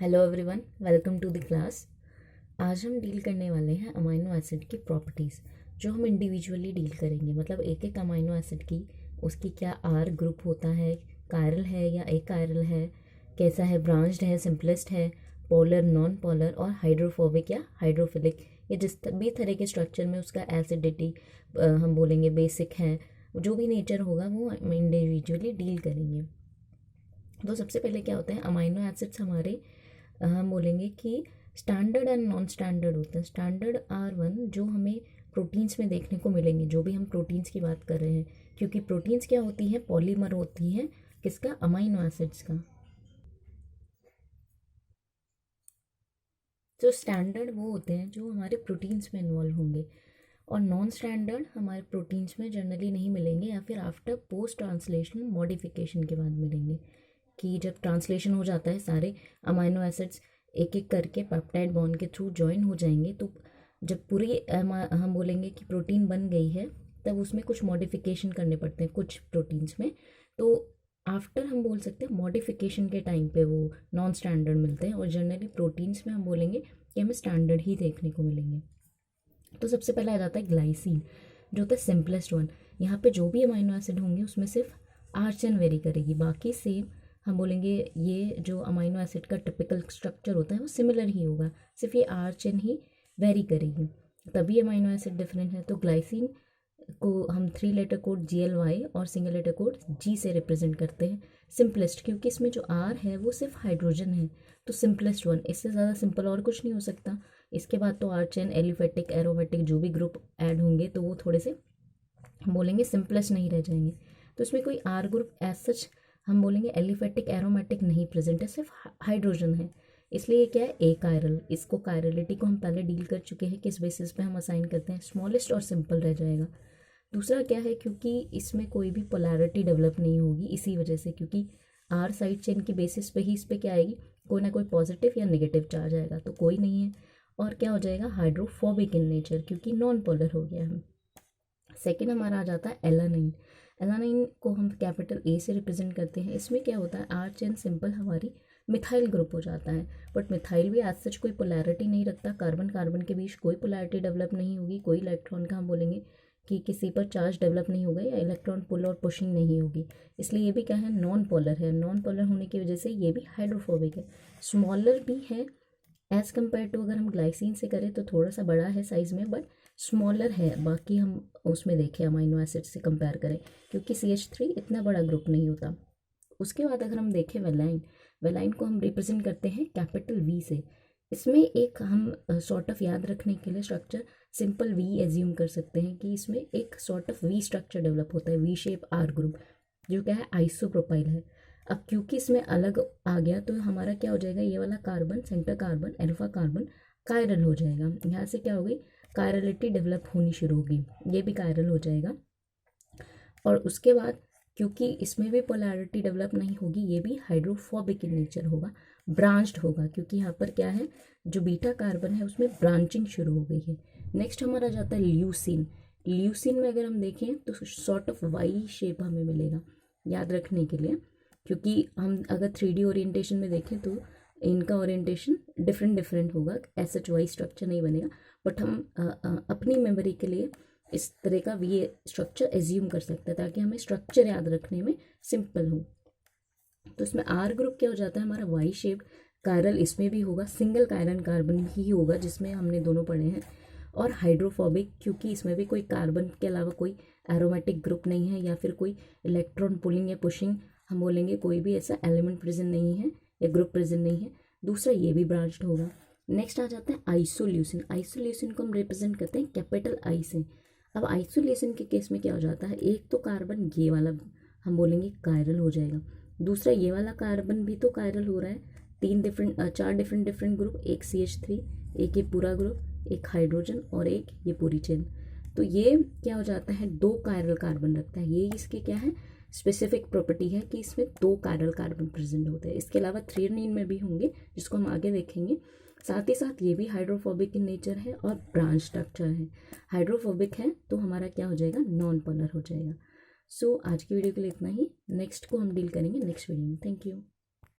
Hello everyone, welcome to the class. आज हम deal करने वाले हैं अमाइनो एसिड की प्रॉपर्टीज़, जो हम इंडिविजुअली डील करेंगे। मतलब एक एक अमाइनो एसिड की उसकी क्या आर ग्रुप होता है, कायरल है या अकायरल है, कैसा है, ब्रांच्ड है, सिंपलेस्ट है, पोलर, नॉन पोलर और हाइड्रोफोबिक या हाइड्रोफिलिक। ये जिस भी तरह के स्ट्रक्चर में उसका एसिडिटी हम बोलेंगे बेसिक है, जो भी नेचर होगा वो हम इंडिविजुअली डील करेंगे। तो सबसे पहले क्या होता है, अमाइनो एसिड्स हमारे हम बोलेंगे कि स्टैंडर्ड एंड नॉन स्टैंडर्ड होते हैं। स्टैंडर्ड R1 जो हमें प्रोटीन्स में देखने को मिलेंगे, जो भी हम प्रोटीन्स की बात कर रहे हैं, क्योंकि प्रोटीन्स क्या होती हैं, पॉलीमर होती हैं किसका, अमाइनो एसिड्स का। जो स्टैंडर्ड वो होते हैं जो हमारे प्रोटीन्स में इन्वॉल्व होंगे, और नॉन स्टैंडर्ड हमारे प्रोटीन्स में जनरली नहीं मिलेंगे या फिर आफ्टर पोस्ट ट्रांसलेशनल मॉडिफिकेशन के बाद मिलेंगे। कि जब ट्रांसलेशन हो जाता है, सारे अमाइनो एसिड्स एक एक करके पेप्टाइड बॉन्ड के थ्रू जॉइन हो जाएंगे, तो जब पूरी हम बोलेंगे कि प्रोटीन बन गई है, तब उसमें कुछ मॉडिफिकेशन करने पड़ते हैं कुछ प्रोटीन्स में। तो आफ्टर हम बोल सकते हैं मॉडिफिकेशन के टाइम पे वो नॉन स्टैंडर्ड मिलते हैं, और जनरली प्रोटीन्स में हम बोलेंगे कि हमें स्टैंडर्ड ही देखने को मिलेंगे। तो सबसे पहले आ जाता है ग्लाइसिन, जो होता है सिंपलेस्ट वन। यहाँ पे जो भी अमाइनो एसिड होंगे उसमें सिर्फ आर चेन वेरी करेगी, बाकी सेम हम बोलेंगे ये जो अमाइनो एसिड का टिपिकल स्ट्रक्चर होता है वो सिमिलर ही होगा, सिर्फ ये आर चेन ही वेरी करेगी, तभी अमाइनो एसिड डिफरेंट है। तो ग्लाइसिन को हम 3 लेटर कोड GLY और सिंगल लेटर कोड G से रिप्रेजेंट करते हैं। सिंपलेस्ट क्योंकि इसमें जो R है वो सिर्फ हाइड्रोजन है, तो सिंपलेस्ट वन, इससे ज़्यादा सिंपल और कुछ नहीं हो सकता। इसके बाद तो आर चेन, एलिफेटिक, एरोमेटिक जो भी ग्रुप ऐड होंगे तो वो थोड़े से बोलेंगे सिंपलेस्ट नहीं रह जाएंगे। तो इसमें कोई आर ग्रुप एज सच हम बोलेंगे एलिफेटिक, एरोमेटिक नहीं प्रेजेंट है, सिर्फ हाइड्रोजन है। इसलिए ये क्या है, ए कायरल। इसको कायरलिटी को हम पहले डील कर चुके हैं, किस बेसिस पे हम असाइन करते हैं, स्मॉलेस्ट और सिंपल रह जाएगा। दूसरा क्या है, क्योंकि इसमें कोई भी पोलैरिटी डेवलप नहीं होगी, इसी वजह से, क्योंकि आर साइड चेन की बेसिस पे ही इस पर क्या आएगी, कोई ना कोई पॉजिटिव या नेगेटिव चार्ज आएगा, तो कोई नहीं है। और क्या हो जाएगा, हाइड्रोफोबिक इन नेचर, क्योंकि नॉन पोलर हो गया है। सेकेंड हमारा आ जाता है एलानाइन। एलानाइन को हम कैपिटल ए से रिप्रेजेंट करते हैं। इसमें क्या होता है, आर चेन सिंपल हमारी मिथाइल ग्रुप हो जाता है, बट मिथाइल भी आज सच कोई पोलैरिटी नहीं रखता, कार्बन कार्बन के बीच कोई पोलैरिटी डेवलप नहीं होगी, कोई इलेक्ट्रॉन का हम बोलेंगे कि किसी पर चार्ज डेवलप नहीं होगा या इलेक्ट्रॉन पुल और पुशिंग नहीं होगी, इसलिए ये भी क्या है, नॉन पोलर है। नॉन पोलर होने की वजह से ये भी हाइड्रोफोबिक है, स्मॉलर भी है एज़ कम्पेयर टू, अगर हम ग्लाइसिन से करें तो थोड़ा सा बड़ा है साइज़ में, बट स्मॉलर है बाकी हम उसमें देखें अमाइनो एसिड से कंपेयर करें, क्योंकि CH3 इतना बड़ा ग्रुप नहीं होता। उसके बाद अगर हम देखें वेलाइन, वेलाइन को हम रिप्रेजेंट करते हैं कैपिटल V से। इसमें एक हम सॉर्ट ऑफ याद रखने के लिए स्ट्रक्चर सिंपल V एज्यूम कर सकते हैं कि इसमें एक sort of V structure develop होता है, V शेप R ग्रुप, जो क्या है, आइसोप्रोपाइल है। अब क्योंकि इसमें अलग आ गया तो हमारा क्या हो जाएगा, ये वाला carbon, centre carbon, alpha carbon chiral हो जाएगा। यहाँ से क्या होगी, कायरलिटी डेवलप होनी शुरू होगी, ये भी कायरल हो जाएगा। और उसके बाद क्योंकि इसमें भी पोलैरिटी डेवलप नहीं होगी, ये भी हाइड्रोफोबिक इन नेचर होगा, ब्रांच्ड होगा, क्योंकि यहाँ पर क्या है, जो बीटा कार्बन है उसमें ब्रांचिंग शुरू हो गई है। नेक्स्ट हमारा जाता है ल्यूसिन। ल्यूसिन में अगर हम देखें तो सॉर्ट ऑफ वाई शेप हमें मिलेगा, याद रखने के लिए, क्योंकि हम अगर 3D ओरिएंटेशन में देखें तो इनका ओरिएंटेशन डिफरेंट डिफरेंट होगा, ऐसा वाई स्ट्रक्चर नहीं बनेगा, बट हम अपनी मेमोरी के लिए इस तरह का वी स्ट्रक्चर एज्यूम कर सकते हैं, ताकि हमें स्ट्रक्चर याद रखने में सिंपल हो। तो इसमें आर ग्रुप क्या हो जाता है हमारा, वाई शेप कायरल, इसमें भी होगा, सिंगल कायरन कार्बन ही होगा जिसमें हमने दोनों पढ़े हैं। और हाइड्रोफोबिक, क्योंकि इसमें भी कोई कार्बन के अलावा कोई एरोमेटिक ग्रुप नहीं है, या फिर कोई इलेक्ट्रॉन पुलिंग या पुशिंग हम बोलेंगे कोई भी ऐसा एलिमेंट प्रेजेंट नहीं है या ग्रुप प्रेजेंट नहीं है। दूसरा ये भी ब्रांच्ड होगा। नेक्स्ट आ जाता है आइसोल्यूसिन। आइसोल्यूसिन को हम रिप्रेजेंट करते हैं कैपिटल आई से। अब आइसोलेशन के केस में क्या हो जाता है, एक तो कार्बन ये वाला हम बोलेंगे कायरल हो जाएगा, दूसरा ये वाला कार्बन भी तो कायरल हो रहा है, 4 डिफरेंट डिफरेंट ग्रुप, एक CH3, एक ये पूरा ग्रुप, एक हाइड्रोजन और एक ये पूरी चेन। तो ये क्या हो जाता है, 2 कायरल कार्बन रखता है, ये इसके क्या है, स्पेसिफिक प्रॉपर्टी है कि इसमें 2 कायरल कार्बन प्रेजेंट होते हैं। इसके अलावा थ्रियोनीन में भी होंगे, जिसको हम आगे देखेंगे। साथ ही साथ ये भी हाइड्रोफोबिक इन नेचर है और ब्रांच स्ट्रक्चर है। हाइड्रोफोबिक है तो हमारा क्या हो जाएगा, नॉन पोलर हो जाएगा। सो आज की वीडियो के लिए इतना ही, नेक्स्ट को हम डील करेंगे नेक्स्ट वीडियो में। Thank you.